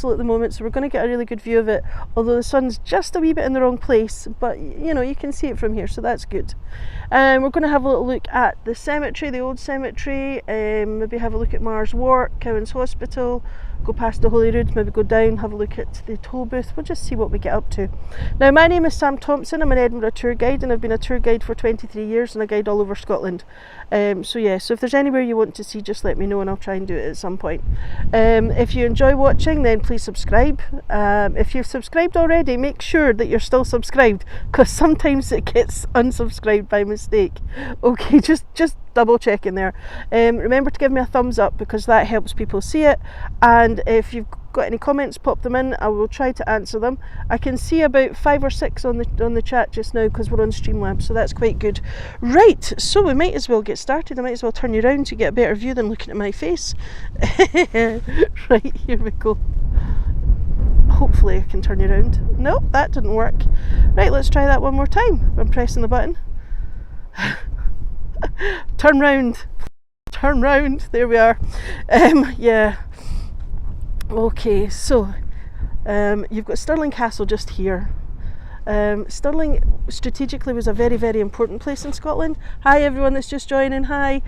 at the moment, so we're going to get a really good view of it, although the sun's just a wee bit in the wrong place, but you know, you can see it from here, so that's good. We're going to have a little look at the cemetery, the old cemetery, maybe have a look at Mars Wart, Cowan's Hospital, go past the Holyrood, maybe go down, have a look at the toll booth. We'll just see what we get up to. Now, my name is Sam Thompson. I'm an Edinburgh tour guide, and I've been a tour guide for 23 years and a guide all over Scotland. So if there's anywhere you want to see, just let me know and I'll try and do it at some point. If you enjoy watching, then please subscribe. If you've subscribed already, make sure that you're still subscribed, because sometimes it gets unsubscribed by mistake. Okay, just double checking there. Remember to give me a thumbs up, because that helps people see it, and if you've got any comments, pop them in. I will try to answer them. I can see about 5 or 6 on the chat just now, because we're on Streamlabs, so that's quite good. Right, so we might as well get started. I might as well turn you around to get a better view than looking at my face. Right, here we go. Hopefully I can turn you around. No, that didn't work. Right, let's try that one more time. I'm pressing the button. Turn round, there we are. Yeah, okay, so you've got Stirling Castle just here. Stirling strategically was a very, very important place in Scotland. Hi everyone that's just joining, hi.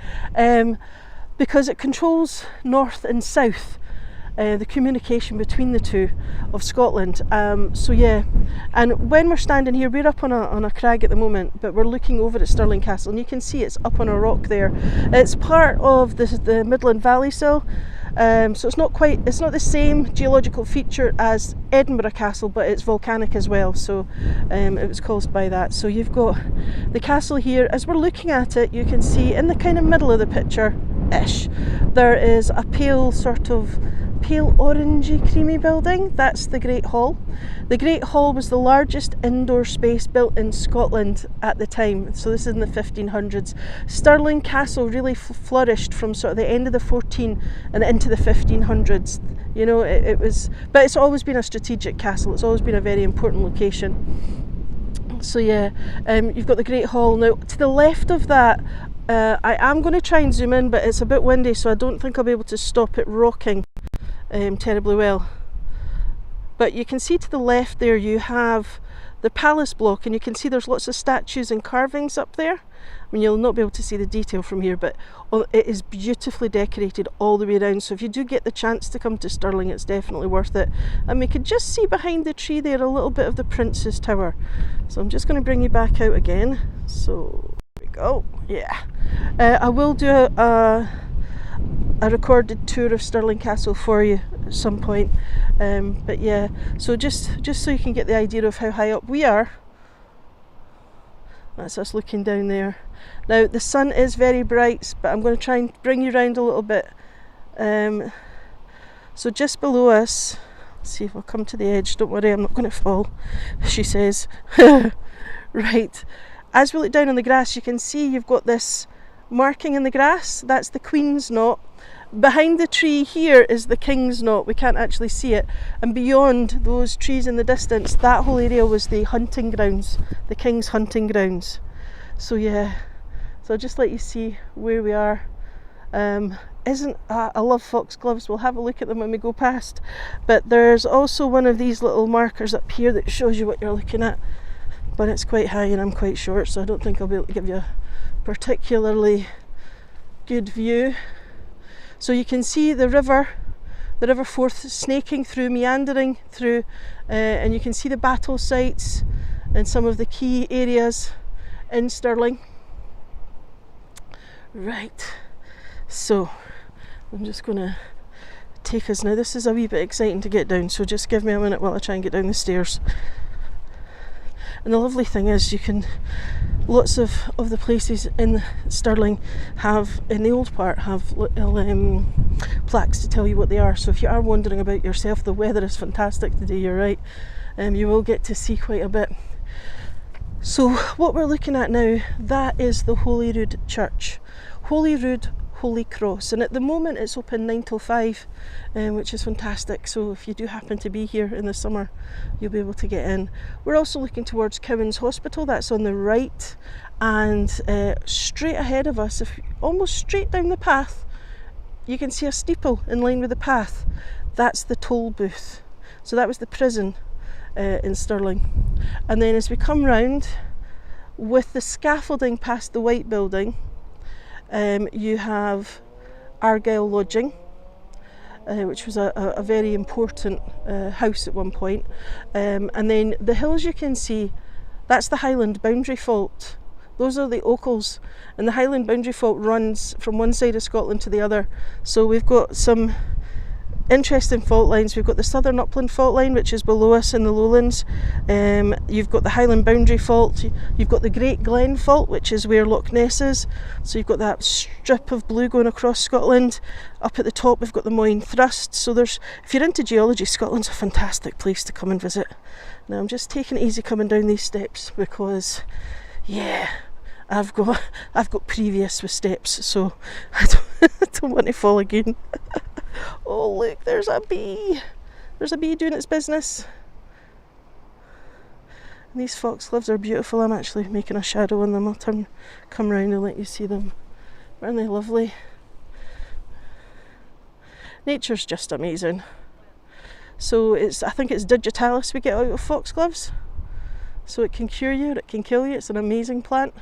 Because it controls north and south, the communication between the two of Scotland. So yeah, and when we're standing here, we're up on a crag at the moment, but we're looking over at Stirling Castle, and you can see it's up on a rock there. It's part of the Midland Valley Sill, so it's not the same geological feature as Edinburgh Castle, but it's volcanic as well, so it was caused by that. So you've got the castle here. As we're looking at it, you can see in the kind of middle of the picture-ish, there is a pale orangey creamy building. That's the Great Hall. The Great Hall was the largest indoor space built in Scotland at the time, so this is in the 1500s. Stirling Castle really flourished from sort of the end of the 14 and into the 1500s. You know, but it's always been a strategic castle. It's always been a very important location. So yeah, you've got the Great Hall. Now, to the left of that, I am going to try and zoom in, but it's a bit windy, so I don't think I'll be able to stop it rocking terribly well. But you can see to the left there you have the palace block, and you can see there's lots of statues and carvings up there. I mean, you'll not be able to see the detail from here, but it is beautifully decorated all the way around. So if you do get the chance to come to Stirling, it's definitely worth it. And we can just see behind the tree there a little bit of the Prince's Tower. So I'm just going to bring you back out again. So there we go. Yeah, I will do a recorded tour of Stirling Castle for you at some point, but yeah, so just so you can get the idea of how high up we are. That's us looking down there. Now the sun is very bright, but I'm going to try and bring you around a little bit. So just below us, let's see if I'll come to the edge. Don't worry, I'm not going to fall, she says. Right, as we look down on the grass, you can see you've got this marking in the grass. That's the Queen's Knot. Behind the tree here is the King's Knot. We can't actually see it, and beyond those trees in the distance, that whole area was the hunting grounds, the King's hunting grounds. So yeah, so I'll just let you see where we are. I love foxgloves. We'll have a look at them when we go past, but there's also one of these little markers up here that shows you what you're looking at, but it's quite high and I'm quite short, so I don't think I'll be able to give you a particularly good view. So you can see the River Forth snaking through, meandering through, and you can see the battle sites and some of the key areas in Stirling. Right, so I'm just going to take us now. This is a wee bit exciting to get down, so just give me a minute while I try and get down the stairs. And the lovely thing is, you can, lots of the places in Stirling have, in the old part, have little plaques to tell you what they are. So if you are wondering about yourself, the weather is fantastic today, you're right. You will get to see quite a bit. So what we're looking at now, that is the Holyrood Church. Holyrood, Holy Cross, and at the moment it's open 9 till 5, which is fantastic. So if you do happen to be here in the summer, you'll be able to get in. We're also looking towards Cowan's Hospital, that's on the right, and straight ahead of us, almost straight down the path, you can see a steeple in line with the path. that's the toll booth. So that was the prison in Stirling. And then as we come round, with the scaffolding past the white building, you have Argyle Lodging, which was a very important house at one point. And then the hills you can see, that's the Highland boundary fault. Those are the Ochils, and the Highland boundary fault runs from one side of Scotland to the other. So we've got some interesting fault lines. We've got the Southern Upland fault line, which is below us in the lowlands. You've got the Highland boundary fault. You've got the Great Glen fault, which is where Loch Ness is. So you've got that strip of blue going across Scotland. Up at the top we've got the Moyne Thrust. So if you're into geology, Scotland's a fantastic place to come and visit. Now I'm just taking it easy coming down these steps because, yeah, I've got previous with steps, so I don't want to fall again. Oh look, there's a bee. There's a bee doing its business. And these foxgloves are beautiful. I'm actually making a shadow on them. I'll come round and let you see them. Aren't they lovely? Nature's just amazing. So I think it's digitalis we get out of foxgloves. So it can cure you, or it can kill you. It's an amazing plant.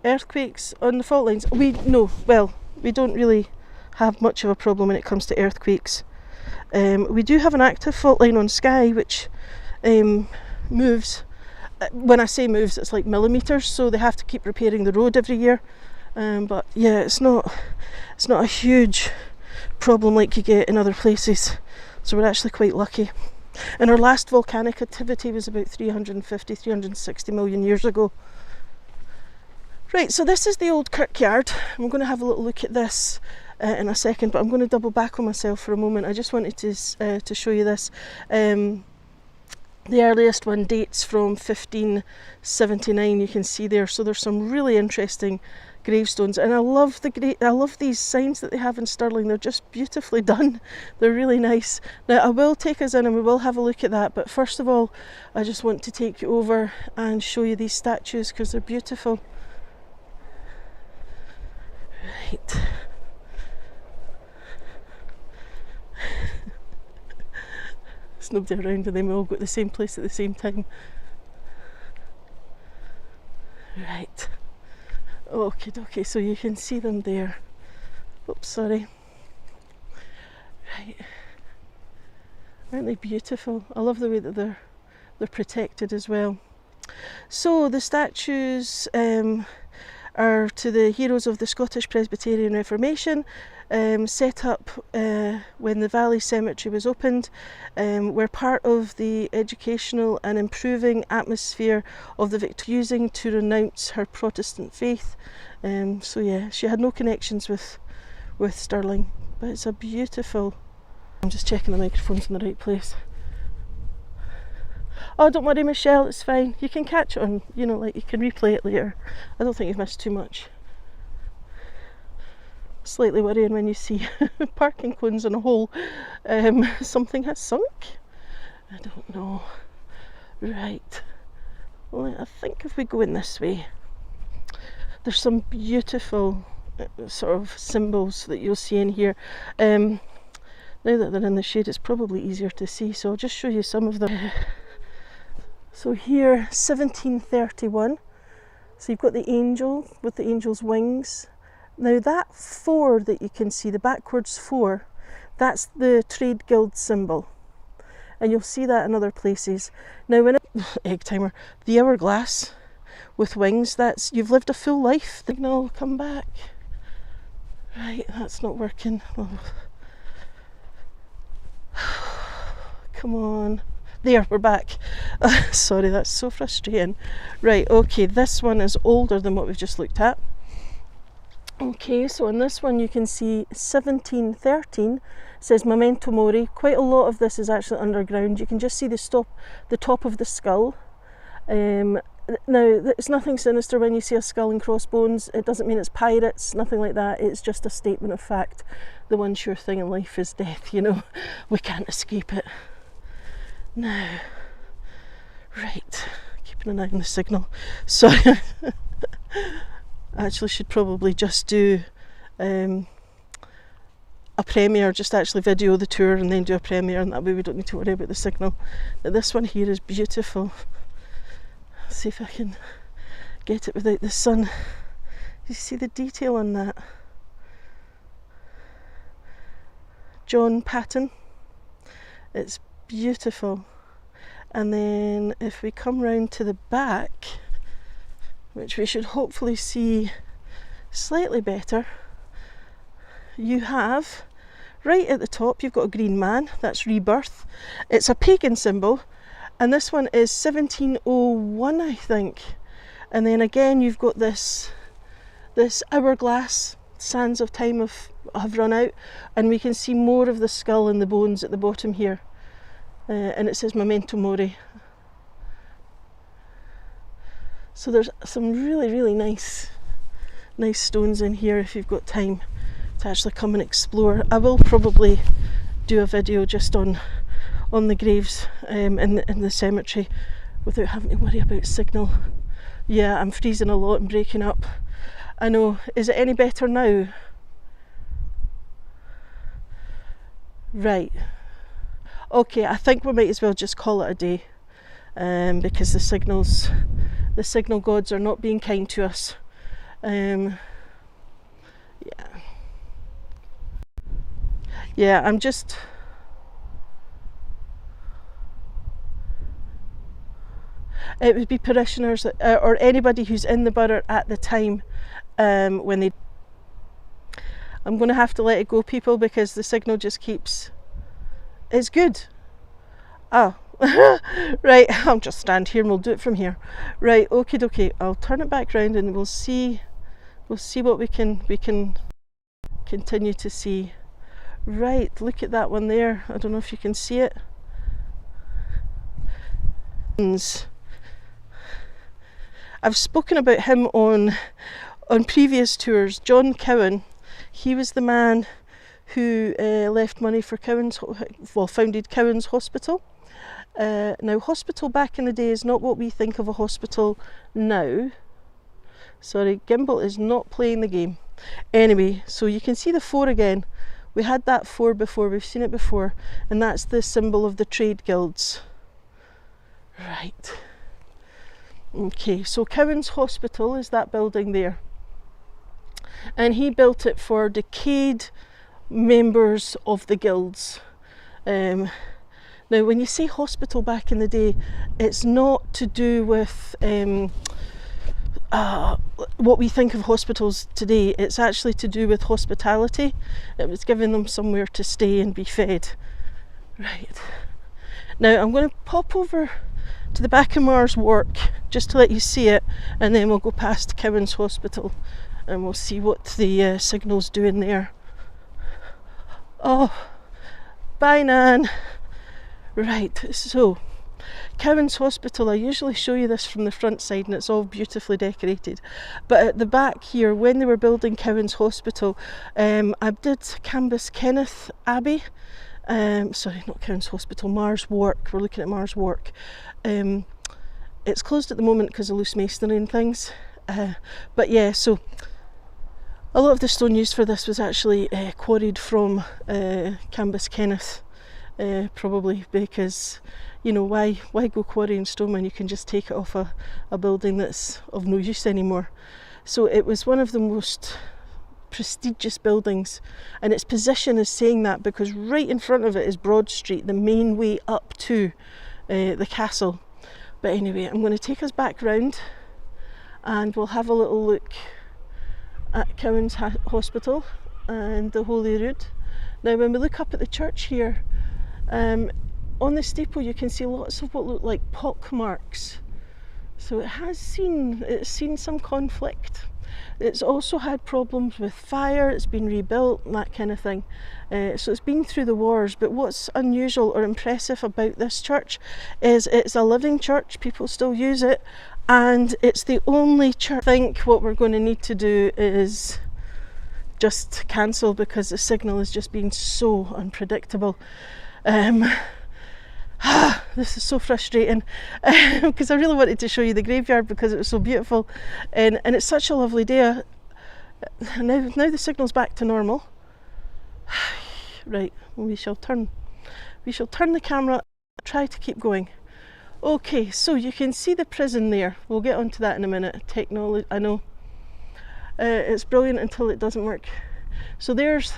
Earthquakes on the fault lines. We don't really have much of a problem when it comes to earthquakes. We do have an active fault line on Skye which moves. When I say moves, it's like millimetres, so they have to keep repairing the road every year. But yeah, it's not a huge problem like you get in other places. So we're actually quite lucky. And our last volcanic activity was about 360 million years ago. Right, so this is the old kirkyard. I'm going to have a little look at this in a second, but I'm going to double back on myself for a moment. I just wanted to show you this. The earliest one dates from 1579, you can see there. So there's some really interesting gravestones, and I love these signs that they have in Stirling. They're just beautifully done. They're really nice. Now I will take us in and we will have a look at that, but first of all I just want to take you over and show you these statues because they're beautiful. Right. There's nobody around and then we all go to the same place at the same time. Right. Okay, so you can see them there. Oops, sorry. Right. Aren't they beautiful? I love the way that they're protected as well. So the statues are to the heroes of the Scottish Presbyterian Reformation, set up when the Valley Cemetery was opened. Were part of the educational and improving atmosphere of the using to renounce her Protestant faith. So yeah, she had no connections with Stirling, but it's a beautiful... I'm just checking the microphone's in the right place. Oh, don't worry, Michelle, it's fine. You can catch it on, like you can replay it later. I don't think you've missed too much. Slightly worrying when you see parking cones in a hole. Something has sunk? I don't know. Right. Well, I think if we go in this way, there's some beautiful sort of symbols that you'll see in here. Now that they're in the shade, it's probably easier to see, so I'll just show you some of them. So here, 1731, so you've got the angel with the angel's wings. Now that 4 that you can see, the backwards 4, that's the trade guild symbol. And you'll see that in other places. Now egg timer, the hourglass with wings, that's, you've lived a full life. Signal, come back. Right, that's not working. Oh. Come on. There, we're back. Sorry, that's so frustrating. Right, okay, this one is older than what we've just looked at. Okay, so on this one you can see 1713, it says Memento Mori. Quite a lot of this is actually underground. You can just see the top of the skull. Now, it's nothing sinister when you see a skull and crossbones. It doesn't mean it's pirates, nothing like that. It's just a statement of fact. The one sure thing in life is death, We can't escape it. Now, right, keeping an eye on the signal. Sorry, I actually should probably just do a premiere, just actually video the tour and then do a premiere, and that way we don't need to worry about the signal. But this one here is beautiful. Let's see if I can get it without the sun. You see the detail on that? John Patton. It's beautiful. And then if we come round to the back, which we should hopefully see slightly better, you have right at the top, you've got a green man. That's rebirth. It's a pagan symbol, and this one is 1701, I think. And then again you've got this hourglass. Sands of time have run out, and we can see more of the skull and the bones at the bottom here, and it says Memento Mori. So there's some really nice stones in here if you've got time to actually come and explore. I will probably do a video just on the graves in the cemetery without having to worry about signal. Yeah, I'm freezing a lot and breaking up. I know. Is it any better now? Right. Okay, I think we might as well just call it a day, because the signal gods are not being kind to us. Yeah, I'm just... It would be parishioners or anybody who's in the borough at the time when they... I'm going to have to let it go, people, because the signal just keeps... It's good. Oh, right, I'll just stand here and we'll do it from here. Right, okie dokie, I'll turn it back round and we'll see what we can continue to see. Right, look at that one there. I don't know if you can see it. I've spoken about him on previous tours. John Cowan, he was the man who left money for founded Cowan's Hospital. Now, hospital back in the day is not what we think of a hospital now. Sorry, Gimbal is not playing the game. Anyway, so you can see the 4 again. We had that 4 before, we've seen it before, and that's the symbol of the trade guilds. Right. Okay, so Cowan's Hospital is that building there. And he built it for decayed members of the guilds. Now, when you say hospital back in the day, it's not to do with what we think of hospitals today. It's actually to do with hospitality. It was giving them somewhere to stay and be fed. Right. Now, I'm going to pop over to the back of Mars Work just to let you see it, and then we'll go past Cowan's Hospital and we'll see what the signal's doing there. Oh, bye Nan. Right, so Cowan's Hospital, I usually show you this from the front side and it's all beautifully decorated, but at the back here, when they were building Cowan's Hospital, I did Cambus Kenneth Abbey. Sorry, not Cowan's Hospital, Mars Work. We're looking at Mars Work. It's closed at the moment because of loose masonry and things, but yeah, so a lot of the stone used for this was actually quarried from Cambus Kenneth, probably because, you know, why go quarrying stone when you can just take it off a building that's of no use anymore. So it was one of the most prestigious buildings, and its position is saying that because right in front of it is Broad Street, the main way up to the castle. But anyway, I'm going to take us back round and we'll have a little look at Cowan's Hospital and the Holy Rood. Now, when we look up at the church here, on the steeple you can see lots of what look like pock marks. So it's seen some conflict. It's also had problems with fire, it's been rebuilt and that kind of thing. So it's been through the wars, but what's unusual or impressive about this church is it's a living church, people still use it, and it's the only church. I think what we're going to need to do is just cancel because the signal has just been so unpredictable. This is so frustrating because I really wanted to show you the graveyard because it was so beautiful, and it's such a lovely day. Now the signal's back to normal. Right, we shall turn the camera, try to keep going. Okay, so you can see the prison there. We'll get onto that in a minute. Technology, I know. It's brilliant until it doesn't work. So there's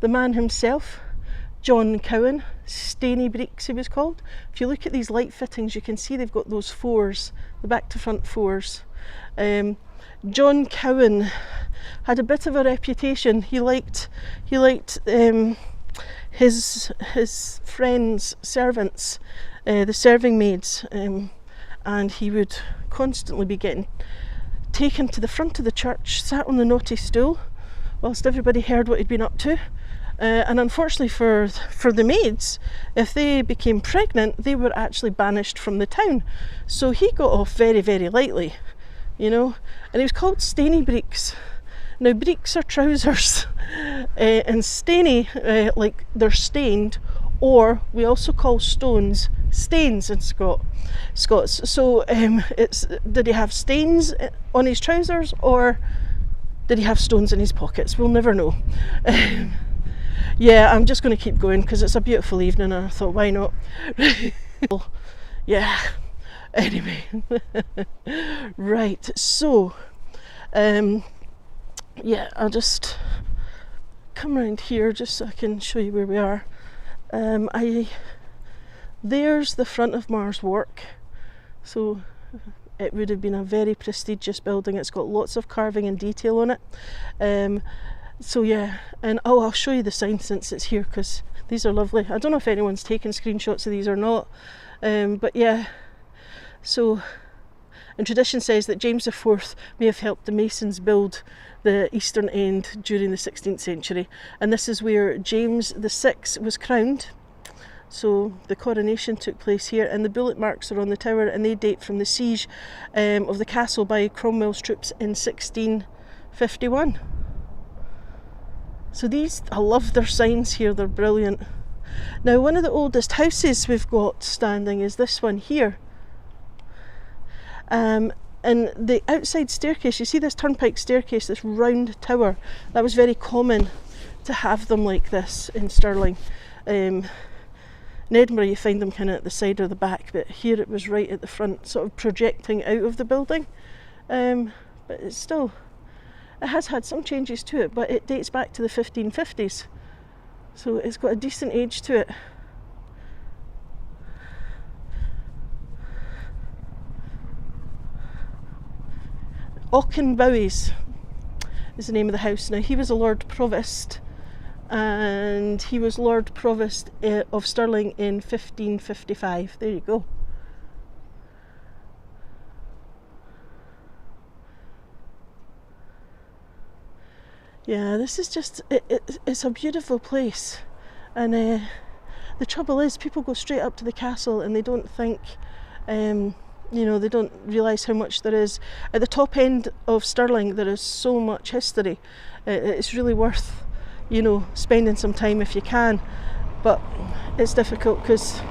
the man himself, John Cowan, Stainy Breeks he was called. If you look at these light fittings, you can see they've got those fours, the back to front fours. John Cowan had a bit of a reputation. He liked his friends' servants, the serving maids, and he would constantly be getting taken to the front of the church, sat on the naughty stool, whilst everybody heard what he'd been up to. And unfortunately for the maids, if they became pregnant, they were actually banished from the town. So he got off very, very lightly, you know. And he was called Stainy Breeks. Now, breeks are trousers, and stainy, like they're stained, or we also call stones stains in Scots. So did he have stains on his trousers, or did he have stones in his pockets? We'll never know. Yeah, I'm just going to keep going because it's a beautiful evening and I thought, why not? Yeah, anyway. Right, so yeah, I'll just come around here just so I can show you where we are. There's the front of Mars Wark. So it would have been a very prestigious building. It's got lots of carving and detail on it. So yeah, and I'll show you the sign since it's here because these are lovely. I don't know if anyone's taken screenshots of these or not, but yeah. So, and tradition says that James IV may have helped the masons build the eastern end during the 16th century, and this is where James VI was crowned. So the coronation took place here, and the bullet marks are on the tower, and they date from the siege of the castle by Cromwell's troops in 1651. So these, I love their signs here, they're brilliant. Now, one of the oldest houses we've got standing is this one here. And the outside staircase, you see this turnpike staircase, this round tower, that was very common to have them like this in Stirling. In Edinburgh you find them kind of at the side or the back, but here it was right at the front, sort of projecting out of the building. But it's still, it has had some changes to it, but it dates back to the 1550s. So it's got a decent age to it. Auchenbowes is the name of the house. Now, he was a Lord Provost, and he was Lord Provost of Stirling in 1555. There you go. Yeah, this is just, it's a beautiful place, and the trouble is people go straight up to the castle and they don't think, you know, they don't realise how much there is. At the top end of Stirling there is so much history. It's really worth, you know, spending some time if you can, but it's difficult because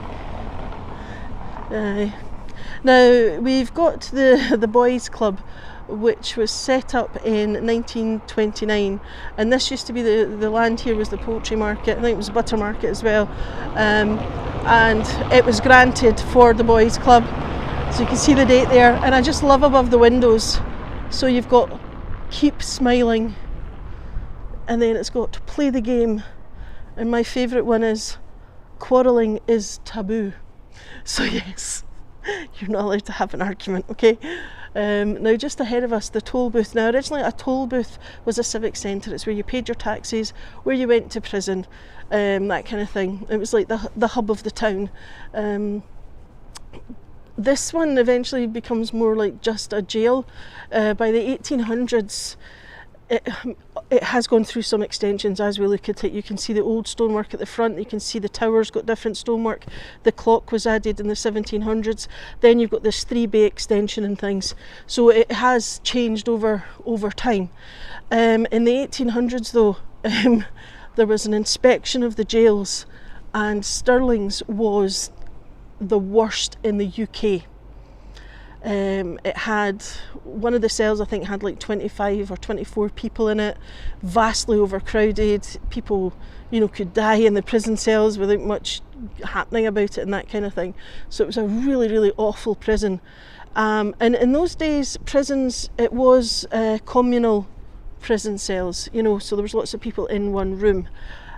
now we've got the boys club, which was set up in 1929, and this used to be the land here was the poultry market. I think it was a butter market as well, and it was granted for the boys club, so you can see the date there. And I just love above the windows, so you've got keep smiling, and then it's got to play the game, and my favourite one is quarrelling is taboo. So yes, you're not allowed to have an argument, okay? Now, just ahead of us, the toll booth. Now, originally a toll booth was a civic centre. It's where you paid your taxes, where you went to prison, that kind of thing. It was like the hub of the town. This one eventually becomes more like just a jail. By the 1800s, it has gone through some extensions. As we look at it, you can see the old stonework at the front, you can see the towers got different stonework, the clock was added in the 1700s, then you've got this 3-bay extension and things, so it has changed over time. In the 1800s though, there was an inspection of the jails, and Stirling's was the worst in the UK. It had, one of the cells I think had like 25 or 24 people in it, vastly overcrowded. People, could die in the prison cells without much happening about it and that kind of thing. So it was a really, really awful prison. And in those days, prisons, it was communal prison cells, so there was lots of people in one room.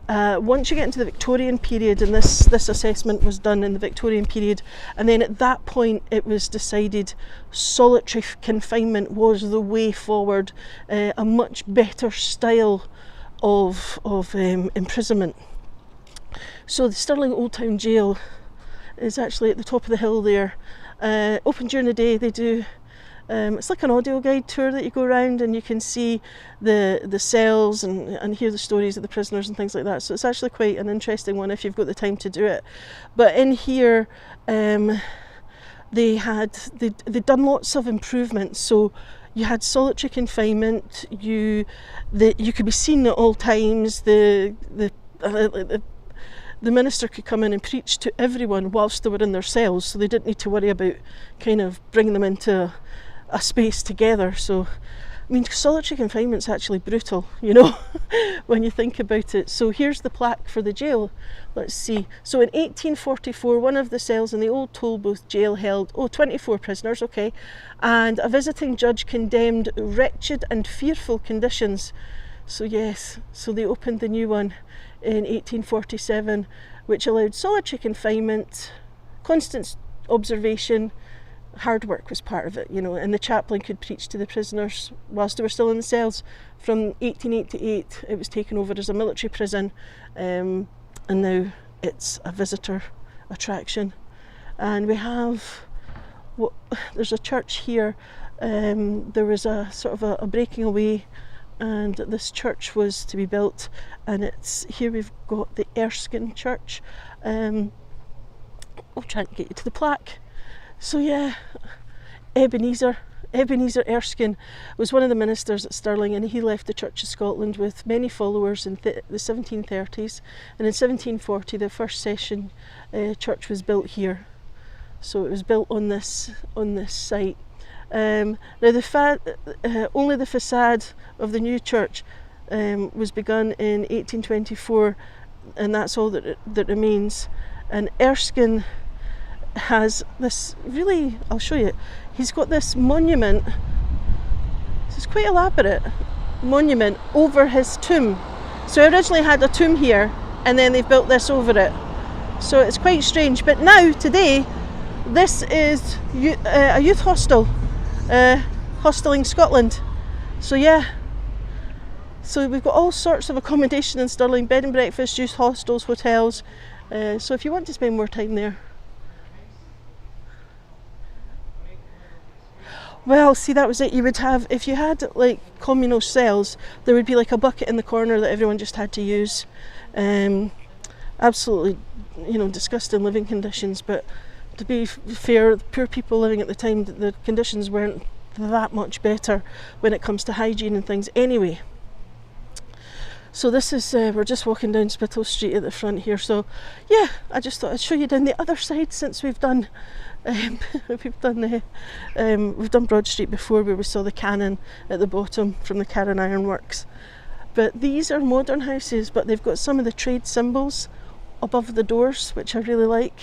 Once you get into the Victorian period, and this assessment was done in the Victorian period, and then at that point it was decided solitary confinement was the way forward, a much better style of imprisonment. So the Stirling Old Town Jail is actually at the top of the hill there. Open during the day. They do it's like an audio guide tour that you go around and you can see the cells and hear the stories of the prisoners and things like that. So it's actually quite an interesting one if you've got the time to do it. But in here they'd done lots of improvements. So you had solitary confinement. You could be seen at all times. The minister could come in and preach to everyone whilst they were in their cells, so they didn't need to worry about kind of bringing them into a space together. So, I mean, solitary confinement's actually brutal, when you think about it. So here's the plaque for the jail. Let's see. So in 1844, one of the cells in the old Tolbooth jail held 24 prisoners, okay, and a visiting judge condemned wretched and fearful conditions. So yes, so they opened the new one in 1847, which allowed solitary confinement, constant observation. Hard work was part of it, and the chaplain could preach to the prisoners whilst they were still in the cells. From 1888 it was taken over as a military prison, and now it's a visitor attraction. And we have, there's a church here. There was a sort of a breaking away, and this church was to be built, and it's here we've got the Erskine Church. I'll try to get you to the plaque. So yeah, Ebenezer Erskine was one of the ministers at Stirling, and he left the Church of Scotland with many followers in the 1730s, and in 1740 the first session church was built here. So it was built on this site. Now only the facade of the new church was begun in 1824, and that's all that remains. And Erskine has this really, I'll show you, he's got this monument, it's quite elaborate monument over his tomb. So he originally had a tomb here, and then they've built this over it. So it's quite strange. But now, today, this is a youth hostel, Hosteling Scotland. So yeah, so we've got all sorts of accommodation in Stirling, bed and breakfast, youth hostels, hotels. So if you want to spend more time there. Well, see, that was it. You would have, if you had like communal cells, there would be like a bucket in the corner that everyone just had to use. Absolutely, disgusting living conditions. But to be fair, the poor people living at the time, the conditions weren't that much better when it comes to hygiene and things anyway. So this is, we're just walking down Spittal Street at the front here. So yeah, I just thought I'd show you down the other side, since we've done we've done Broad Street before, where we saw the cannon at the bottom from the Carron Iron Works. But these are modern houses, but they've got some of the trade symbols above the doors, which I really like.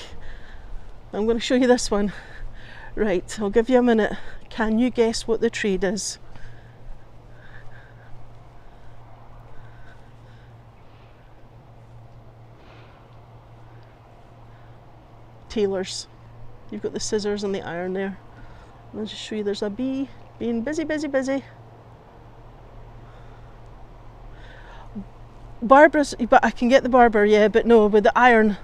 I'm going to show you this one. Right, I'll give you a minute. Can you guess what the trade is? Tailors. You've got the scissors and the iron there. I'll just show you, there's a bee being busy. Barbara's, but I can get the barber, yeah, but no, with the iron.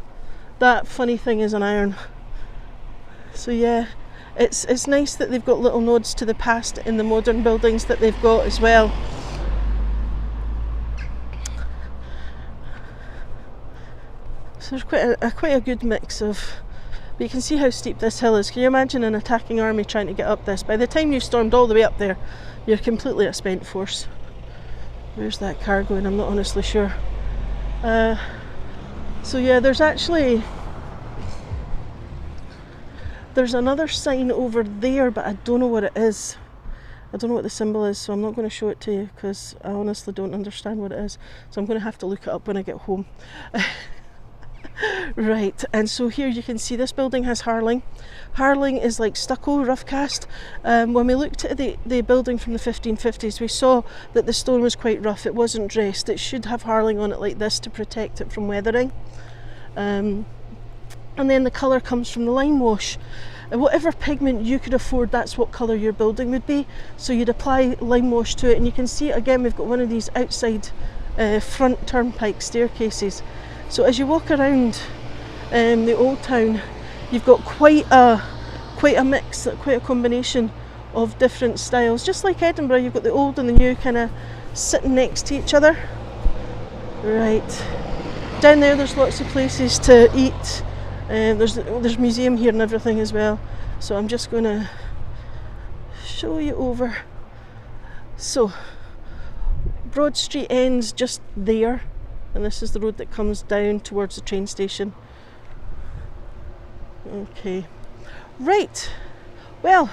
That funny thing is an iron. So yeah, it's nice that they've got little nods to the past in the modern buildings that they've got as well. So there's quite a good mix of. But you can see how steep this hill is. Can you imagine an attacking army trying to get up this? By the time you've stormed all the way up there, you're completely at spent force. Where's that car going? I'm not honestly sure. So yeah, there's actually There's another sign over there, but I don't know what it is. I don't know what the symbol is, so I'm not going to show it to you because I honestly don't understand what it is. So I'm going to have to look it up when I get home. Right, and so here you can see this building has harling. Harling is like stucco, rough cast. When we looked at the building from the 1550s, we saw that the stone was quite rough. It wasn't dressed. It should have harling on it like this to protect it from weathering. And then the colour comes from the lime wash. And whatever pigment you could afford, that's what colour your building would be. So you'd apply lime wash to it, and you can see again we've got one of these outside front turnpike staircases. So as you walk around the old town, you've got quite a mix, quite a combination of different styles. Just like Edinburgh, you've got the old and the new kind of sitting next to each other. Right, down there's lots of places to eat. There's museum here and everything as well. So I'm just going to show you over. So Broad Street ends just there. And this is the road that comes down towards the train station. Okay, right, well,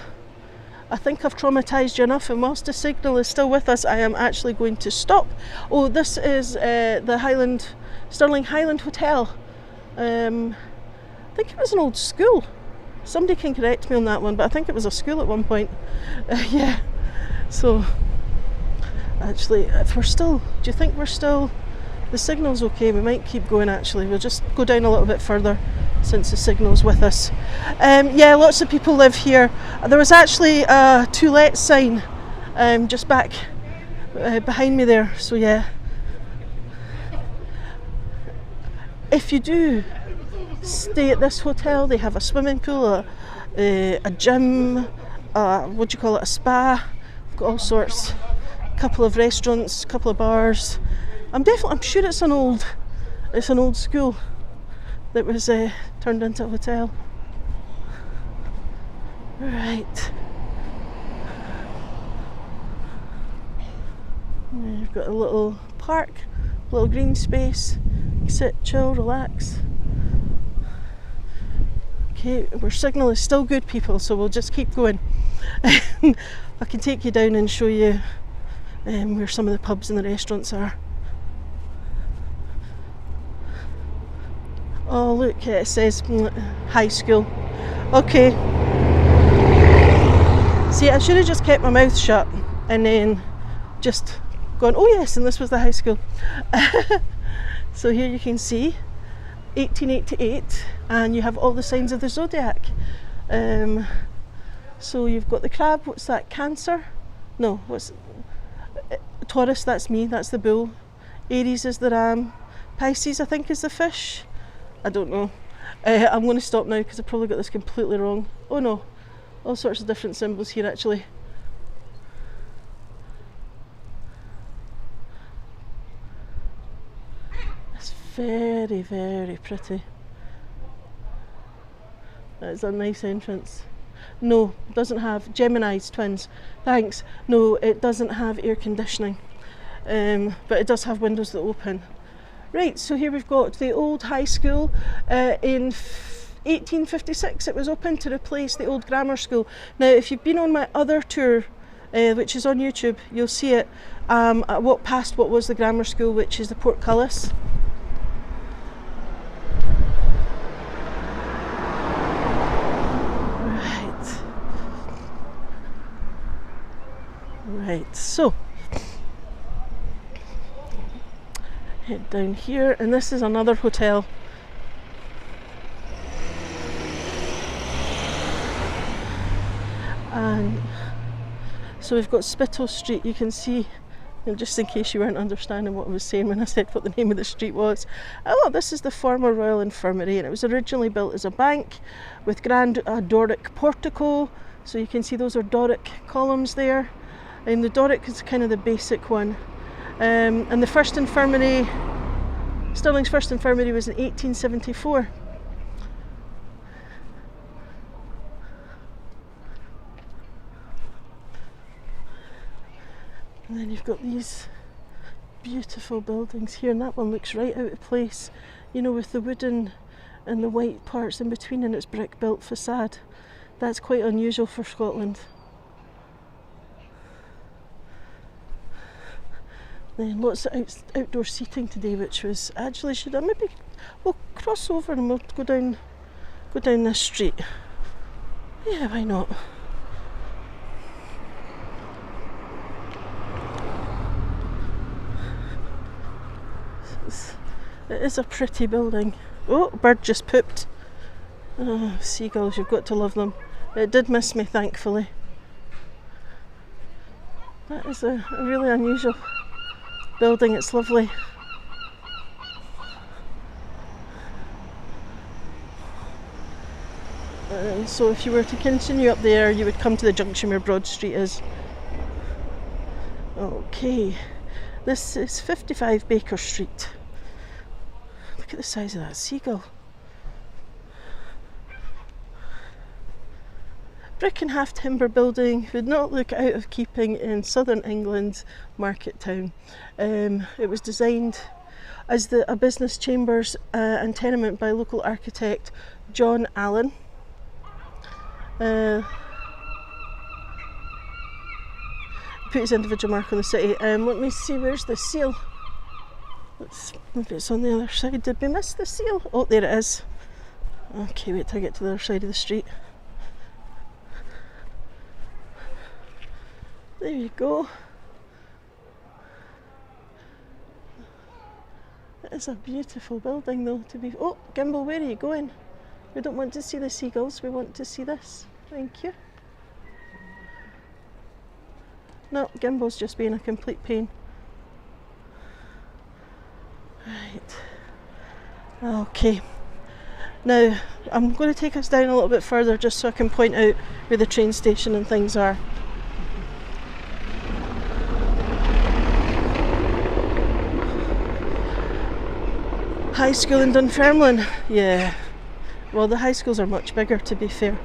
I think I've traumatised you enough, and whilst the signal is still with us, I am actually going to stop. Oh, this is the Stirling Highland Hotel. I think it was an old school. Somebody can correct me on that one, but I think it was a school at one point. Yeah, so actually, if we're still, do you think we're still... The signal's okay, we might keep going actually. We'll just go down a little bit further since the signal's with us. Yeah, lots of people live here. There was actually a to let sign just back behind me there, so yeah. If you do stay at this hotel, they have a swimming pool, a gym, what do you call it, a spa. We've got all sorts. A couple of restaurants, a couple of bars. I'm sure it's an old school that was turned into a hotel. Right. We've got a little park, a little green space. Sit, chill, relax. Okay, our signal is still good, people, so we'll just keep going. I can take you down and show you where some of the pubs and the restaurants are. Oh look, it says high school. Okay. See, I should have just kept my mouth shut and then just gone, oh yes, and this was the high school. So here you can see 1888, and you have all the signs of the zodiac. So you've got the crab, what's that, Cancer? No, what's Taurus, that's me, that's the bull. Aries is the ram. Pisces, I think, is the fish. I don't know. I'm going to stop now because I probably got this completely wrong. Oh no, all sorts of different symbols here actually. It's very, very pretty. That's a nice entrance. No, doesn't have Gemini's twins. Thanks. No, it doesn't have air conditioning, but it does have windows that open. Right, so here we've got the old high school. In 1856 it was opened to replace the old grammar school. Now if you've been on my other tour, which is on YouTube, you'll see it. I walked past what was the grammar school, which is the portcullis. Right, so head down here, and this is another hotel. And so we've got Spittal Street, you can see, and just in case you weren't understanding what I was saying when I said what the name of the street was. Oh, this is the former Royal Infirmary, and it was originally built as a bank with grand Doric portico. So you can see those are Doric columns there. And the Doric is kind of the basic one. And the first infirmary, Stirling's first infirmary, was in 1874. And then you've got these beautiful buildings here, and that one looks right out of place, you know, with the wooden and the white parts in between, and its brick built facade. That's quite unusual for Scotland. Then lots of outdoor seating today, which was actually, should I maybe, we'll cross over and we'll go down this street. Yeah, why not? It is a pretty building. Oh, a bird just pooped. Oh, seagulls, you've got to love them. It did miss me, thankfully. That is a really unusual building. It's lovely. So if you were to continue up there, you would come to the junction where Broad Street is. Okay, this is 55 Baker Street. Look at the size of that seagull. Brick and half timber building would not look out of keeping in southern England market town. It was designed as a business chambers and tenement by local architect John Allen. Put his individual mark on the city. Let me see, where's the seal? Maybe it's on the other side. Did we miss the seal? Oh, there it is. Okay, wait till I get to the other side of the street. There you go. It is a beautiful building though to be... Oh, Gimbal, where are you going? We don't want to see the seagulls, we want to see this. Thank you. No, Gimbal's just being a complete pain. Right. Okay. Now, I'm going to take us down a little bit further just so I can point out where the train station and things are. High school in Dunfermline. Yeah. Well, the high schools are much bigger, to be fair.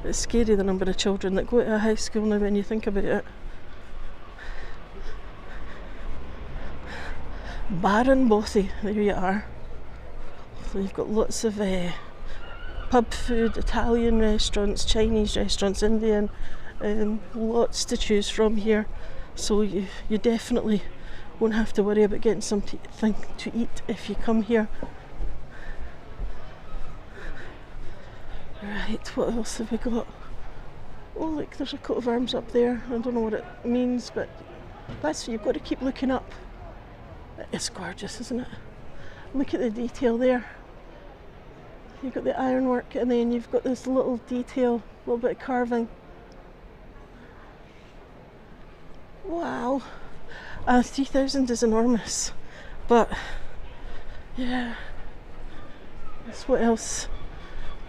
It's scary the number of children that go to a high school now when you think about it. Baron Bothy, there you are. So you've got lots of pub food, Italian restaurants, Chinese restaurants, Indian, lots to choose from here. So you definitely won't have to worry about getting something to eat if you come here. Right, what else have we got? Oh look, there's a coat of arms up there. I don't know what it means, but that's, you've got to keep looking up. It's gorgeous, isn't it? Look at the detail there. You've got the ironwork and then you've got this little detail, a little bit of carving. Wow. 3,000 is enormous, but yeah, that's what else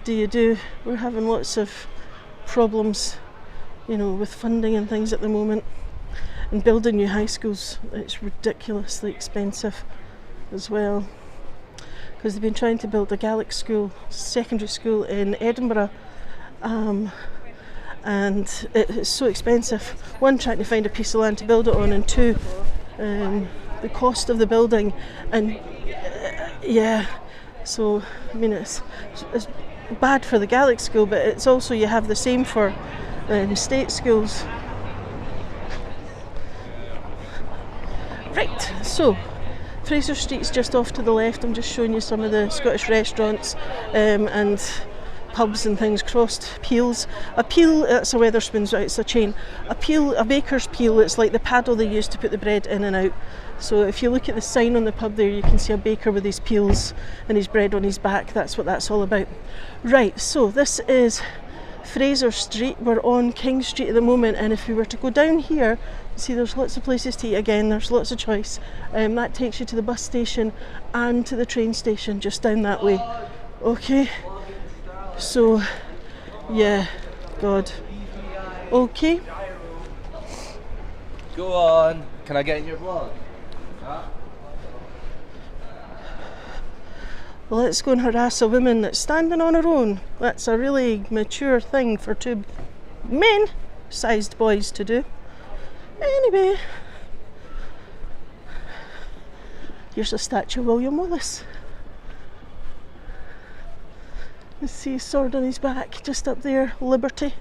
do you do? We're having lots of problems, you know, with funding and things at the moment, and building new high schools, it's ridiculously expensive as well, because they've been trying to build a Gaelic school, secondary school in Edinburgh, and it's so expensive. One, trying to find a piece of land to build it on, and two, the cost of the building, and yeah, so I mean it's bad for the Gaelic school, but it's also, you have the same for state schools. Right, so Fraser Street's just off to the left. I'm just showing you some of the Scottish restaurants and pubs and things. Crossed Peels. A peel, it's a Wetherspoons, right, it's a chain. A baker's peel, it's like the paddle they use to put the bread in and out. So if you look at the sign on the pub there, you can see a baker with his peels and his bread on his back. That's what that's all about. Right, so this is Fraser Street. We're on King Street at the moment, and if we were to go down here, you see there's lots of places to eat. Again, there's lots of choice. That takes you to the bus station and to the train station just down that way. Okay, so yeah, God. Okay. Go on. Can I get in your vlog? Well, let's go and harass a woman that's standing on her own. That's a really mature thing for two men-sized boys to do. Anyway, here's a statue of William Wallace. Let's see his sword on his back, just up there, Liberty.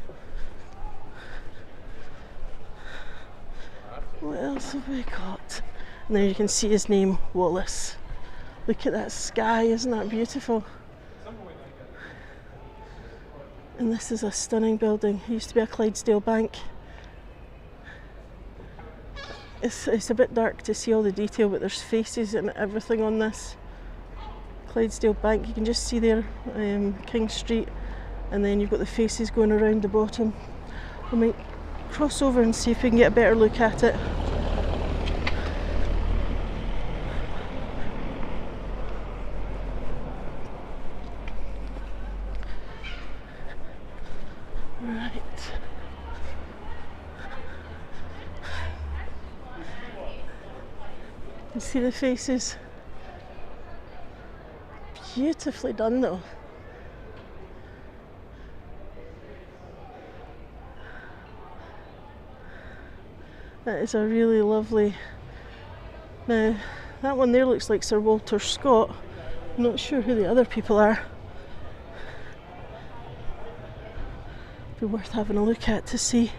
What else have we got? And there you can see his name, Wallace. Look at that sky, isn't that beautiful? And this is a stunning building. It used to be a Clydesdale bank. It's a bit dark to see all the detail, but there's faces and everything on this. Clydesdale bank, you can just see there, King Street, and then you've got the faces going around the bottom. We might cross over and see if we can get a better look at it. Right. You see the faces? Beautifully done though. That is a really lovely. Now, that one there looks like Sir Walter Scott. I'm not sure who the other people are. Be worth having a look at to see.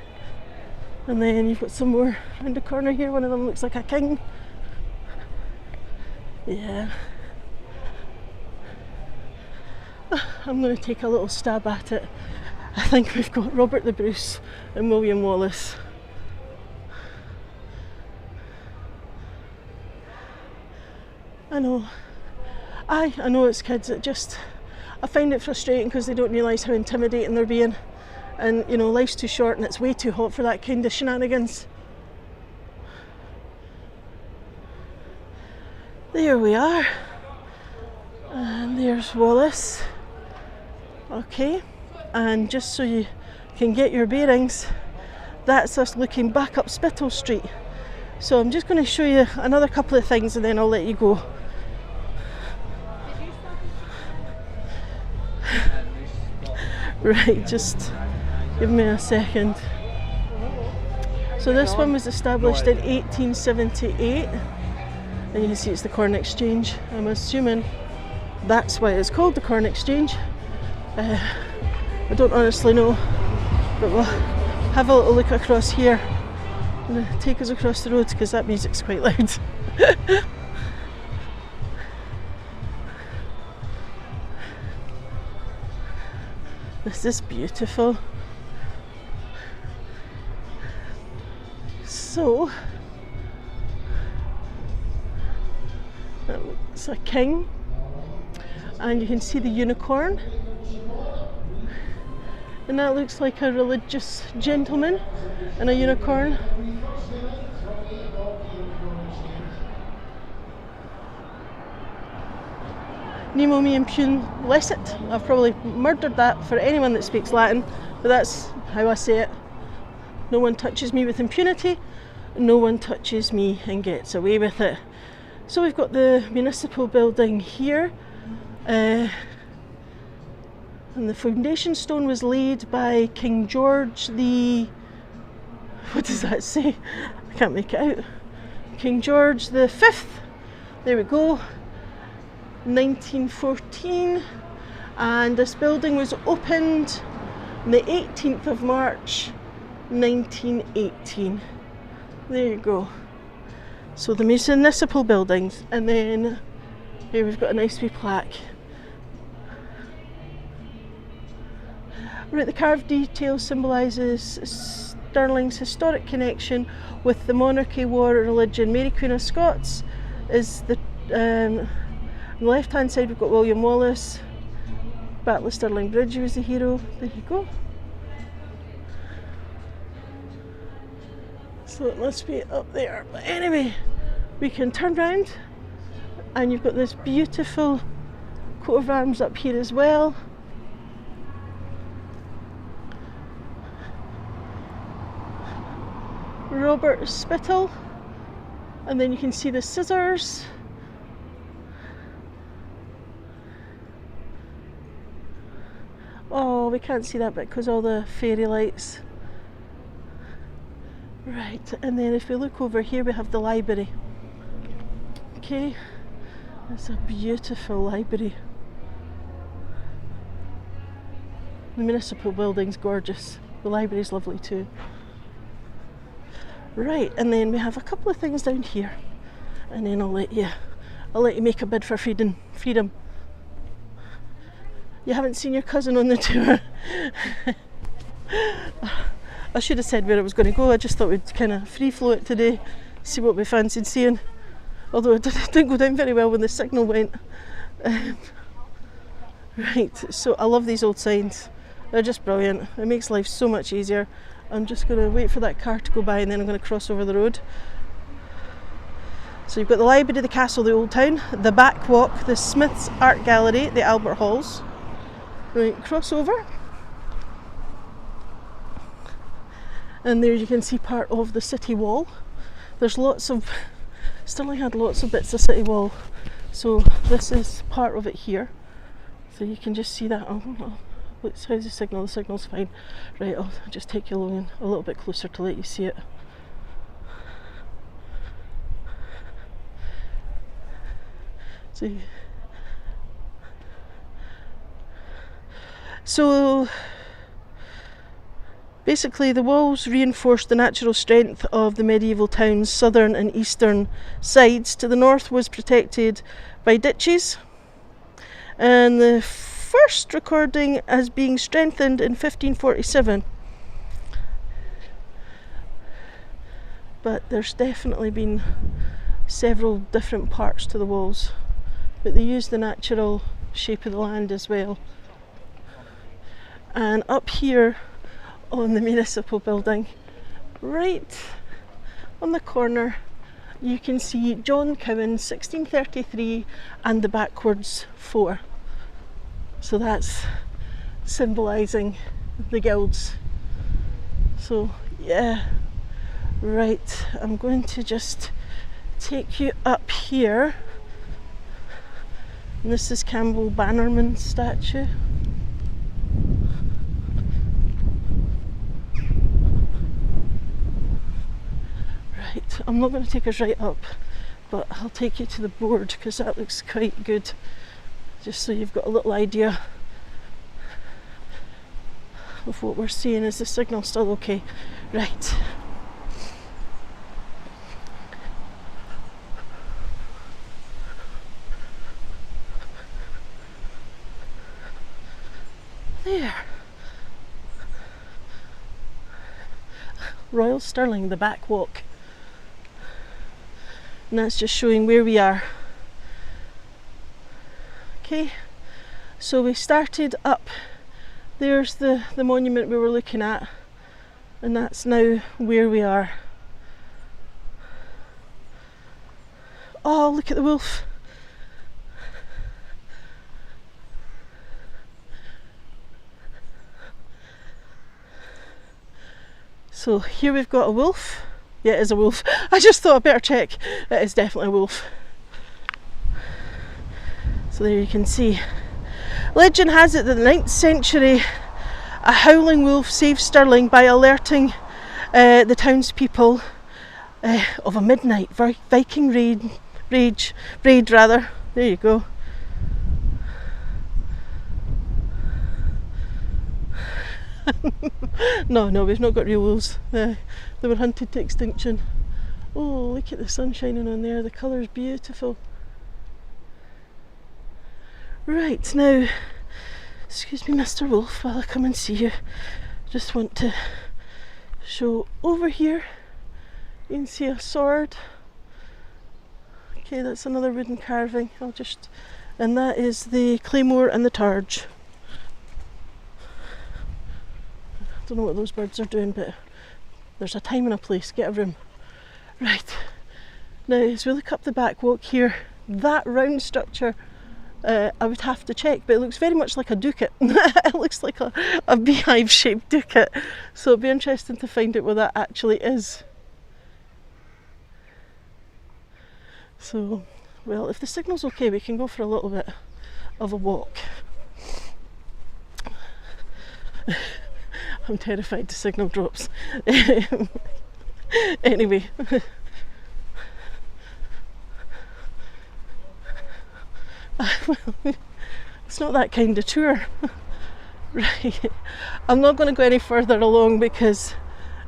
And then you've got some more around the corner here. One of them looks like a king. Yeah. I'm going to take a little stab at it. I think we've got Robert the Bruce and William Wallace. I know. I know it's kids. I find it frustrating because they don't realise how intimidating they're being. And you know, life's too short and it's way too hot for that kind of shenanigans. There we are. And there's Wallace. Okay, and just so you can get your bearings, that's us looking back up Spittal Street. So I'm just going to show you another couple of things and then I'll let you go. Right, just give me a second. So this one was established in 1878, and you can see it's the Corn Exchange. I'm assuming that's why it's called the Corn Exchange. I don't honestly know, but we'll have a little look across here. I'm going to take us across the road because that music's quite loud. This is beautiful. So, that looks a king, and you can see the unicorn, and that looks like a religious gentleman and a unicorn. Nemo me impune licet. I've probably murdered that for anyone that speaks Latin, but that's how I say it. No one touches me with impunity, no one touches me and gets away with it. So we've got the municipal building here, and the foundation stone was laid by King George the... what does that say? I can't make it out. King George the 5th. There we go. 1914, and this building was opened on the 18th of March 1918. There you go. So the municipal buildings, and then here we've got a nice wee plaque. Right, the carved detail symbolises Stirling's historic connection with the monarchy, war, religion. Mary Queen of Scots is the on the left hand side we've got William Wallace, Battle of Stirling Bridge, he was the hero. There you go. So it must be up there. But anyway, we can turn round and you've got this beautiful coat of arms up here as well. Robert Spittal, and then you can see the scissors. Oh, we can't see that bit because all the fairy lights. Right, and then if we look over here we have the library. Okay, it's a beautiful library. The municipal building's gorgeous. The library's lovely too. Right, and then we have a couple of things down here, and then I'll let you make a bid for freedom. You haven't seen your cousin on the tour. I should have said where I was going to go. I just thought we'd kind of free flow it today, see what we fancied seeing. Although it didn't go down very well when the signal went. Right, so I love these old signs. They're just brilliant. It makes life so much easier. I'm just going to wait for that car to go by and then I'm going to cross over the road. So you've got the library, the castle, the old town, the back walk, the Smith's Art Gallery, the Albert Halls. Right, cross over. And there you can see part of the city wall. There's Stirling had lots of bits of city wall. So this is part of it here. So you can just see that. Oh, how's the signal? The signal's fine. Right, I'll just take you along a little bit closer to let you see it. So basically the walls reinforced the natural strength of the medieval town's southern and eastern sides. To the north was protected by ditches, and the first recording as being strengthened in 1547. But there's definitely been several different parts to the walls, but they use the natural shape of the land as well. And up here on the municipal building, right on the corner, you can see John Cowan 1633 and the backwards 4. So that's symbolising the guilds. So yeah, right, I'm going to just take you up here. And this is Campbell Bannerman's statue. Right, I'm not going to take us right up, but I'll take you to the board because that looks quite good, just so you've got a little idea of what we're seeing. Is the signal still okay? Right. There. Royal Stirling, the back walk. And that's just showing where we are. Okay, so we started up. There's the monument we were looking at, and that's now where we are. Oh, look at the wolf. So here we've got a wolf. Yeah, it is a wolf. I just thought I'd better check. It is definitely a wolf. So there you can see. Legend has it that in the 9th century, a howling wolf saved Stirling by alerting the townspeople of a midnight Viking raid. There you go. No, we've not got real wolves. They were hunted to extinction. Oh, look at the sun shining on there. The colour's beautiful. Right, now, excuse me, Mr. Wolf, while I come and see you. Just want to show over here. You can see a sword. Okay, that's another wooden carving. And that is the claymore and the targe. Don't know what those birds are doing, but there's a time and a place. Get a room. Right, now as we look up the back walk here, that round structure, I would have to check, but it looks very much like a ducat. It looks like a beehive shaped ducat, so it'd be interesting to find out what that actually is. So, well, if the signal's okay, we can go for a little bit of a walk. I'm terrified the signal drops. Anyway. Well, it's not that kind of tour. Right, I'm not going to go any further along because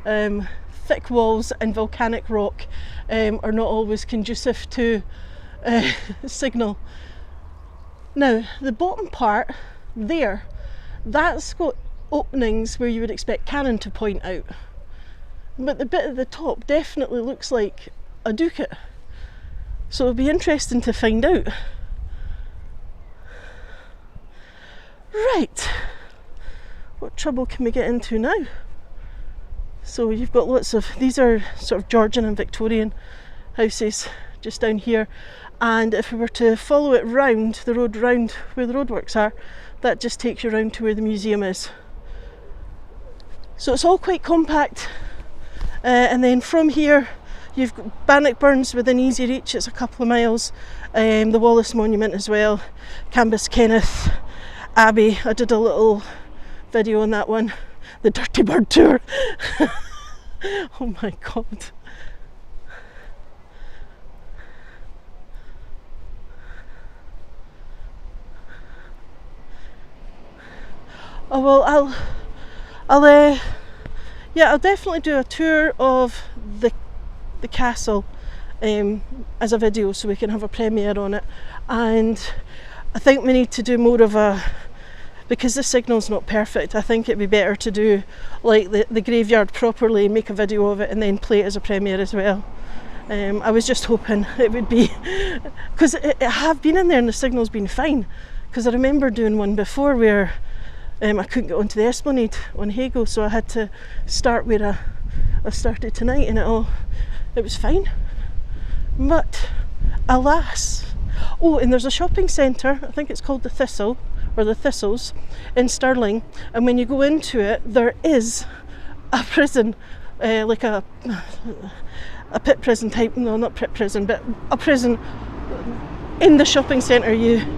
thick walls and volcanic rock are not always conducive to signal. Now, the bottom part there, that's got openings where you would expect cannon to point out. But the bit at the top definitely looks like a ducat. So it'll be interesting to find out. Right, what trouble can we get into now? So you've got lots of, these are sort of Georgian and Victorian houses just down here. And if we were to follow it round, the road round where the roadworks are, that just takes you round to where the museum is. So it's all quite compact. And then from here, you've got Bannockburn's within easy reach, it's a couple of miles. The Wallace Monument as well, Cambus Kenneth, Abbey, I did a little video on that one. The Dirty Bird Tour. Oh my god. Oh well, I'll definitely do a tour of the castle as a video so we can have a premiere on it. And I think we need to do more of a, because the signal's not perfect, I think it'd be better to do like the graveyard properly, make a video of it and then play it as a premiere as well. I was just hoping it would be, because I have been in there and the signal's been fine, because I remember doing one before where I couldn't get onto the Esplanade on Hagel, so I had to start where I started tonight, and it was fine. But alas, oh, and there's a shopping centre, I think it's called the Thistle, or the Thistles, in Stirling, and when you go into it, there is a prison, like a pit prison type, no, not pit prison, but a prison in the shopping centre.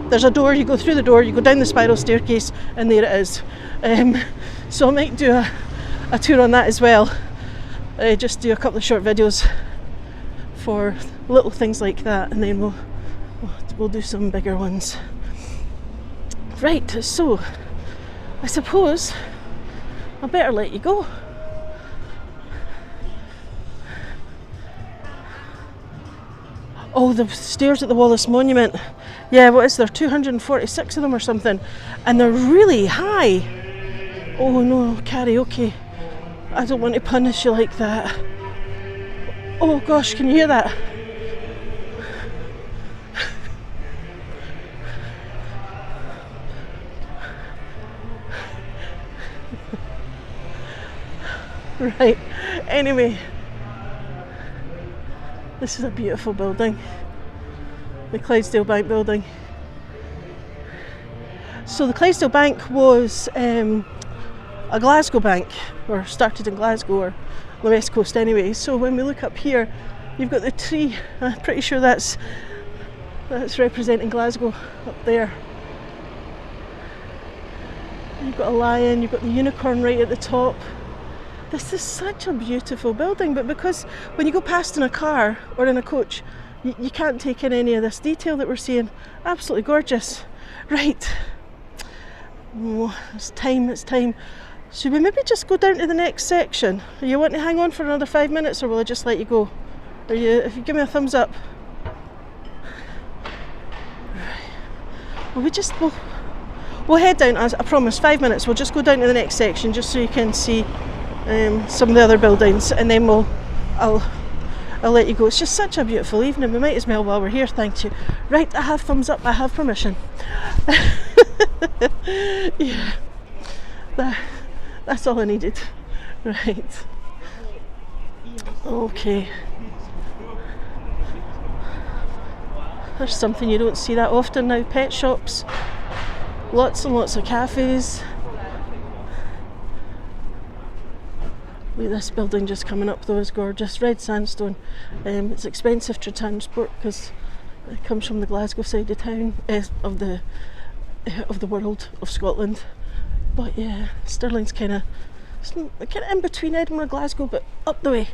There's a door, you go through the door, you go down the spiral staircase, and there it is. So I might do a tour on that as well. Just do a couple of short videos for little things like that, and then we'll do some bigger ones. Right, so I suppose I better let you go. Oh, the stairs at the Wallace Monument. Yeah, what is there? 246 of them or something. And they're really high. Oh no, karaoke. I don't want to punish you like that. Oh gosh, can you hear that? Right, anyway. This is a beautiful building, the Clydesdale Bank building. So the Clydesdale Bank was a Glasgow bank, or started in Glasgow, or the West Coast anyway. So when we look up here, you've got the tree, I'm pretty sure that's representing Glasgow up there. You've got a lion, you've got the unicorn right at the top. This is such a beautiful building, but because when you go past in a car or in a coach, you can't take in any of this detail that we're seeing. Absolutely gorgeous. Right. Oh, it's time. Should we maybe just go down to the next section? Are you wanting to hang on for another 5 minutes, or will I just let you go? If you give me a thumbs up. Right. We'll head down, as I promise, 5 minutes. We'll just go down to the next section just so you can see some of the other buildings, and then I'll let you go. It's just such a beautiful evening. We might as well while we're here. Thank you. Right, I have thumbs up. I have permission. Yeah, that's all I needed. Right. Okay. There's something you don't see that often now. Pet shops. Lots and lots of cafes. Look at this building just coming up though, is gorgeous. Red sandstone. It's expensive to transport because it comes from the Glasgow side of town, of the world, of Scotland. But yeah, Stirling's kind of in between Edinburgh and Glasgow, but up the way.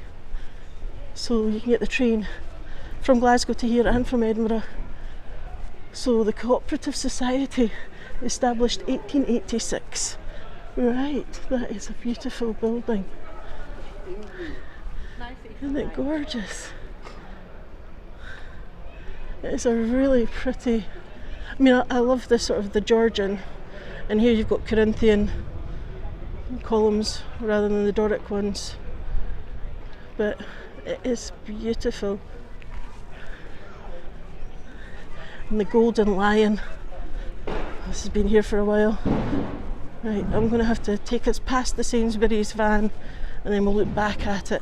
So you can get the train from Glasgow to here and from Edinburgh. So the Cooperative Society, established 1886. Right, that is a beautiful building. Isn't it gorgeous? It's a really pretty, I mean, I love this sort of the Georgian, and here you've got Corinthian columns rather than the Doric ones, but it is beautiful. And the Golden Lion, this has been here for a while. Right, I'm going to have to take us past the Sainsbury's van and then we'll look back at it.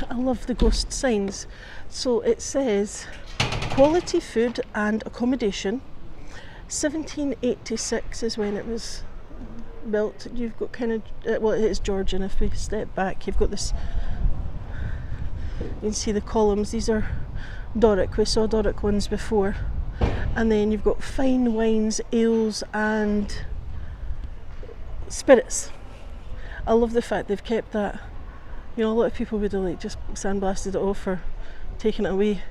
I love the ghost signs. So it says quality food and accommodation. 1786 is when it was built. You've got kind of, well, it is Georgian. If we step back, you've got this, you can see the columns. These are Doric. We saw Doric ones before. And then you've got fine wines, ales and spirits. I love the fact they've kept that. You know, a lot of people would have like just sandblasted it off or taken it away.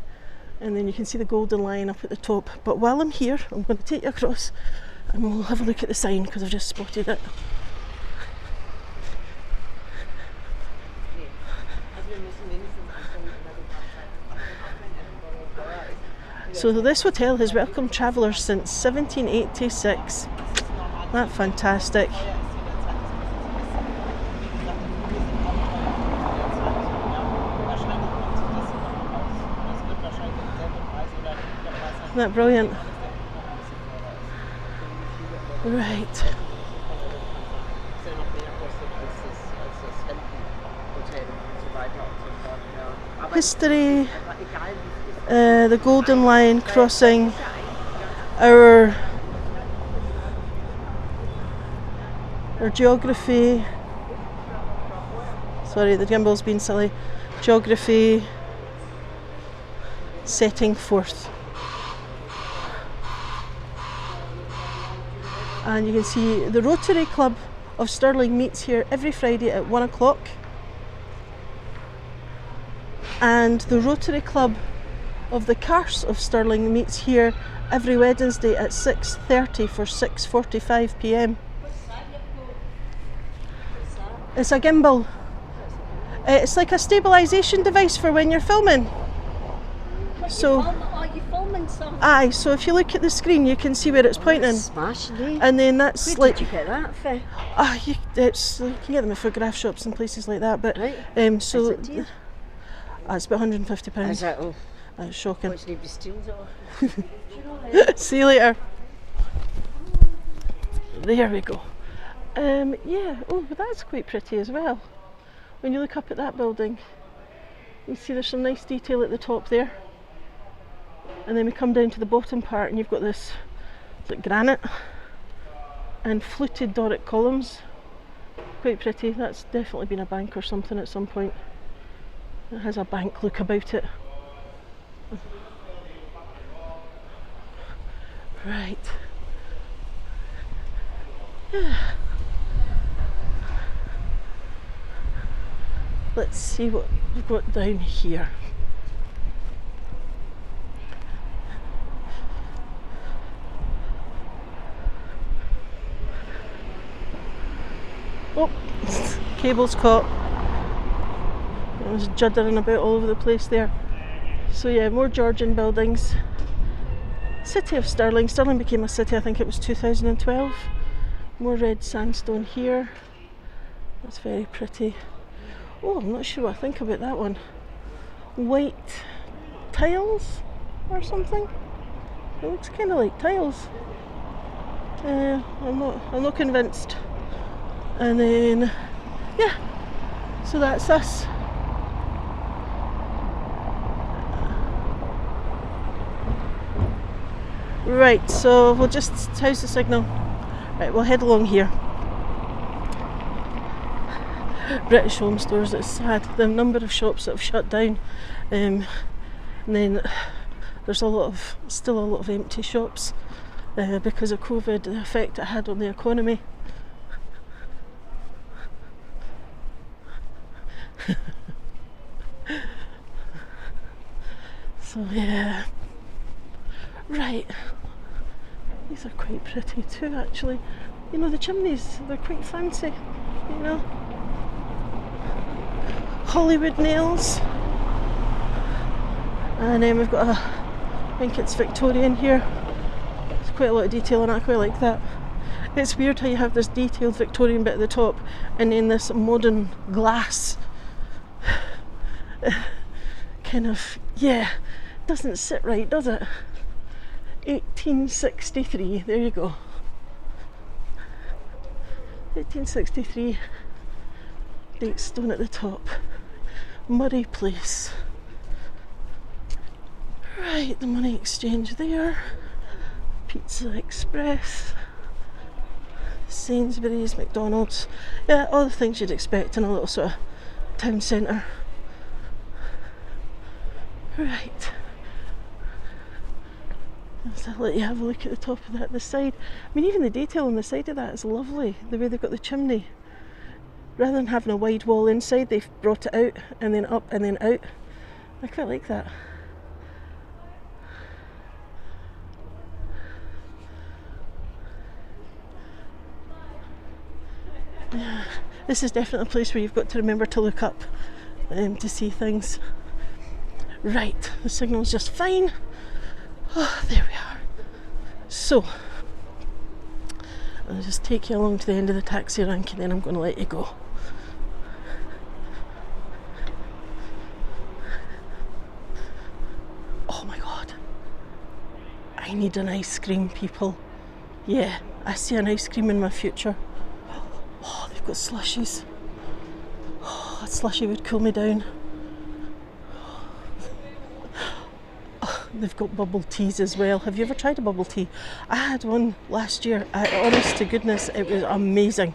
And then you can see the Golden Lion up at the top. But while I'm here, I'm going to take you across and we'll have a look at the sign because I've just spotted it. So this hotel has welcomed travellers since 1786. That's fantastic. Isn't that brilliant? Right. History, the Golden Lion crossing, our geography. Sorry, the gimbal's been silly. Geography, setting forth. And you can see the Rotary Club of Stirling meets here every Friday at 1 o'clock. And the Rotary Club of the Carse of Stirling meets here every Wednesday at 6:30 for 6:45 p.m. It's a gimbal. It's like a stabilisation device for when you're filming. So, are you filming something? aye, so if you look at the screen you can see where it's pointing. Smashing, eh? And then that's Where like, did you get that for? you can get them at photograph shops and places like that. But Right. so Is it dear? It's about £150. Is it? Oh, That's shocking. watch nobody steals it off. See you later. There we go. Yeah, oh, but that's quite pretty as well. When you look up at that building, you see there's some nice detail at the top there. And then we come down to the bottom part and you've got this, it's like granite and fluted Doric columns. Quite pretty. That's definitely been a bank or something at some point. It has a bank look about it. Right. Yeah. Let's see what we've got down here. Oh, cable's caught. It was juddering about all over the place there. So yeah, more Georgian buildings. City of Stirling. Stirling became a city, I think it was 2012. More red sandstone here. That's very pretty. Oh, I'm not sure what I think about that one. White tiles or something. It looks kind of like tiles. I'm not convinced. And then, yeah, so that's us. Right, so we'll just, how's the signal? Right, we'll head along here. British Home Stores, it's sad, the number of shops that have shut down. And then there's still a lot of empty shops because of COVID, the effect it had on the economy. So yeah, right, these are quite pretty too actually. You know, the chimneys, they're quite fancy, you know. Hollywood nails. And then we've got I think it's Victorian here. There's quite a lot of detail and I quite like that. It's weird how you have this detailed Victorian bit at the top and then this modern glass kind of, yeah, doesn't sit right, does it? 1863, there you go. 1863, date stone at the top. Murray Place. Right, the money exchange there. Pizza Express. Sainsbury's, McDonald's. Yeah, all the things you'd expect in a little sort of town centre. Right. I'll let you have a look at the top of that, the side. I mean, even the detail on the side of that is lovely, the way they've got the chimney. Rather than having a wide wall inside, they've brought it out and then up and then out. I quite like that. Yeah, this is definitely a place where you've got to remember to look up to see things. Right, the signal's just fine. Oh, there we are. So, I'll just take you along to the end of the taxi rank and then I'm going to let you go. Oh my god. I need an ice cream, people. Yeah, I see an ice cream in my future. Oh, they've got slushies. Oh, that slushie would cool me down. Oh, they've got bubble teas as well. Have you ever tried a bubble tea? I had one last year. Honest to goodness, it was amazing.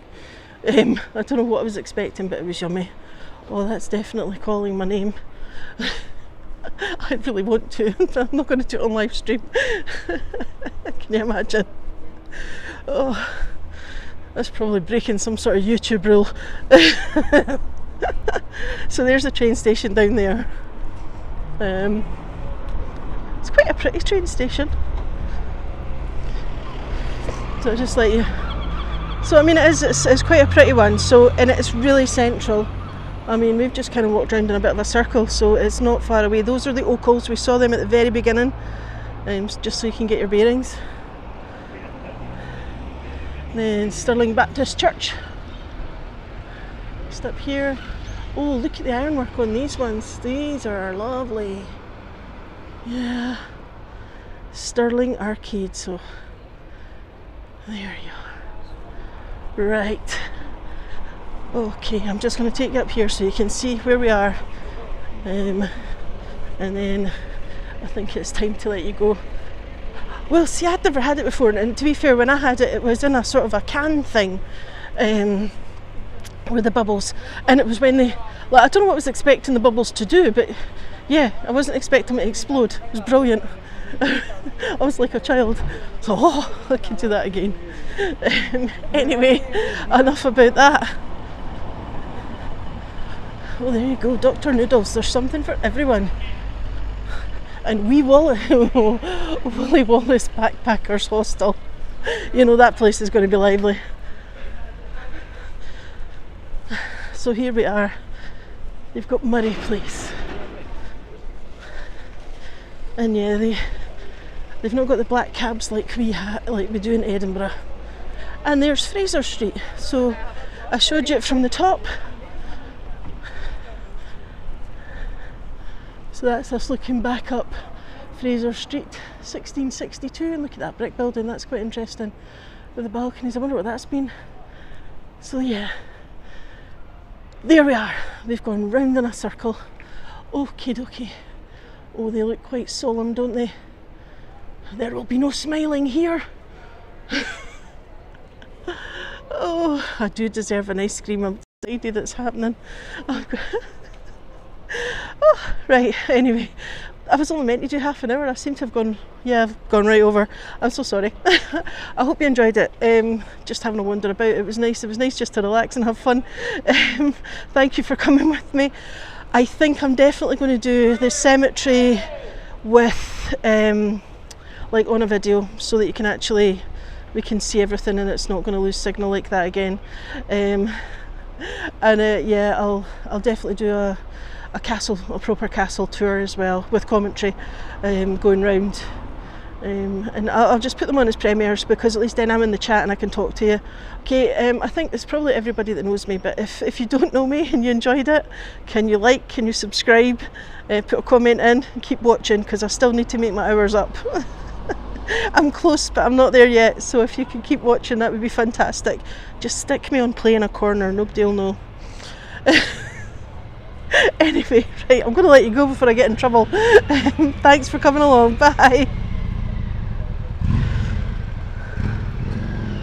I don't know what I was expecting, but it was yummy. Oh, that's definitely calling my name. I really want to. I'm not going to do it on live stream. Can you imagine? Oh, that's probably breaking some sort of YouTube rule. So there's the train station down there. It's quite a pretty train station. So I'll just let you. So I mean, it's quite a pretty one. So, and it's really central. I mean, we've just kind of walked around in a bit of a circle, so it's not far away. Those are the Ocals. We saw them at the very beginning, just so you can get your bearings. Then Stirling Baptist Church. Just up here. Oh, look at the ironwork on these ones. These are lovely. Yeah. Stirling Arcade. So there you are. Right. Okay, I'm just going to take you up here so you can see where we are. And then I think it's time to let you go. Well, see, I'd never had it before, and to be fair, when I had it, it was in a sort of a can thing with the bubbles, and it was when they, like, I don't know what I was expecting the bubbles to do, but yeah, I wasn't expecting them to explode. It was brilliant. I was like a child, so I can do that again. Anyway, enough about that. Oh, there you go, Dr. Noodles. There's something for everyone. And Willy Wallace Backpackers Hostel. You know, that place is going to be lively. So here we are. You've got Murray Place. And yeah, they've not got the black cabs like we do in Edinburgh. And there's Fraser Street. So I showed you it from the top. So that's us looking back up Fraser Street, 1662, and look at that brick building, that's quite interesting, with the balconies. I wonder what that's been. So yeah, there we are. They've gone round in a circle. Okie dokie. Oh, they look quite solemn, don't they? There will be no smiling here. Oh, I do deserve an ice cream. I'm excited it's happening. Oh, right, anyway, I was only meant to do half an hour. I seem to have gone, yeah, I've gone right over. I'm so sorry. I hope you enjoyed it. Just having a wander about. It was nice. It was nice just to relax and have fun. Thank you for coming with me. I think I'm definitely going to do the cemetery with like on a video, so that you can actually, we can see everything and it's not going to lose signal like that again. And yeah, I'll definitely do a proper castle tour as well, with commentary, going round. And I'll just put them on as premieres, because at least then I'm in the chat and I can talk to you. Okay, I think it's probably everybody that knows me, but if you don't know me and you enjoyed it, can you like, can you subscribe, put a comment in, and keep watching, because I still need to make my hours up. I'm close, but I'm not there yet, so if you can keep watching, that would be fantastic. Just stick me on play in a corner, nobody will know. Anyway, right, I'm going to let you go before I get in trouble. Thanks for coming along, bye.